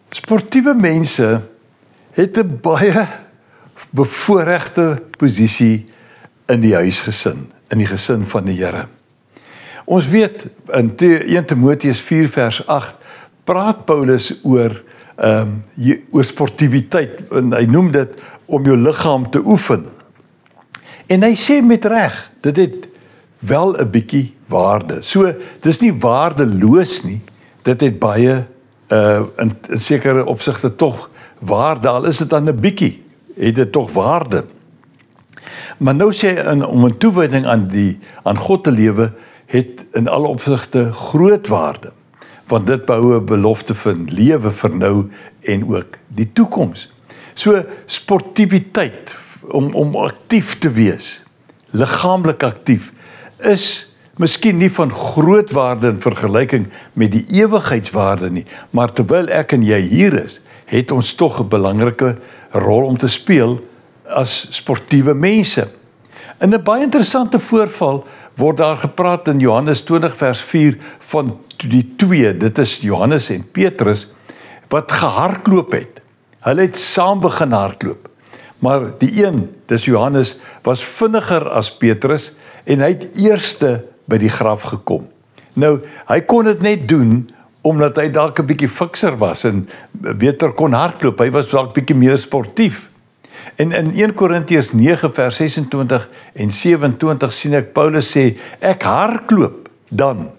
Sportiewe mense het 'n baie bevoorregte posisie in die huisgesin, in die gesin van die Here. Ons weet, in 1 Timoteus 4 vers 8, praat Paulus oor sportiwiteit, en hy noem dit om jou liggaam te oefen. En hy sê met reg, dit het wel 'n bietjie waarde. So, dis nie waardeloos nie, dit het baie in sekere opsigte tog waarde, al is dit dan 'n bietjie, het dit tog waarde. Maar nou sê hy, om 'n toewyding aan God te lewe, het in alle opsigte groot waarde, want dit behou 'n belofte van lewe vir nou en ook die toekoms. So sportiwiteit, om aktief te wees, liggaamlik aktief, is miskien nie van groot waarde in vergelyking met die ewigheidswaarde nie, maar terwyl ek en jy hier is, het ons tog 'n belangrike rol om te speel as sportiewe mense. In 'n baie interessante voorval word daar gepraat in Johannes 20 vers 4 van die twee, dit is Johannes en Petrus, wat gehardloop het. Hulle het saam begin hardloop. Maar die een, dis Johannes, was vinniger as Petrus en hy het eerste by die graf gekom. Nou, hy kon dit net doen omdat hy dalk 'n bietjie fikser was en beter kon hardloop. Hy was dalk bietjie meer sportief. En in 1 Korintiërs 9 vers 26 en 27 sien ek Paulus sê, ek hardloop dan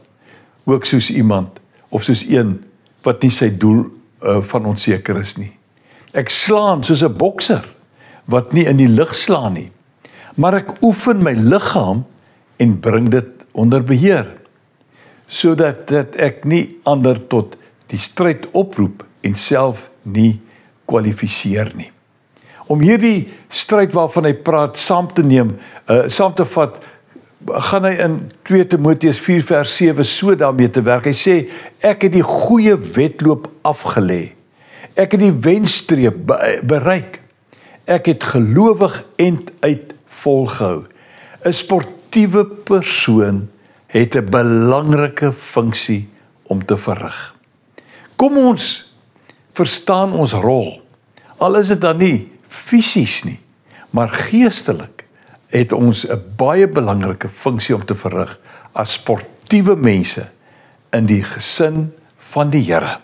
ook soos iemand, of soos een wat nie sy doel van onseker is nie. Ek slaan soos 'n bokser, wat nie in die lug slaan nie. Maar ek oefen my liggaam en bring dit onder beheer, sodat ek nie ander tot die stryd oproep en self nie kwalifiseer nie. Om hierdie stryd waarvan hy praat saam te vat, gaan hy in 2 Timoteus 4 vers 7 so daarmee te werk. Hy sê, ek het die goeie wedloop afgelê. Ek het die wenstreep bereik. Ek het gelowig end uit volgehou. 'n Sportiewe persoon het 'n belangrike funksie om te verrig. Kom ons verstaan ons rol, al is dit dan nie fisies nie, maar geestelik het ons 'n baie belangrike funksie om te verrig as sportiewe mense in die gesin van die Here.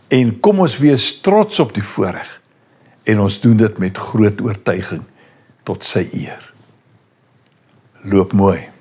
En kom ons wees trots op die voorreg en ons doen dit met groot oortuiging tot sy eer. Loop mooi.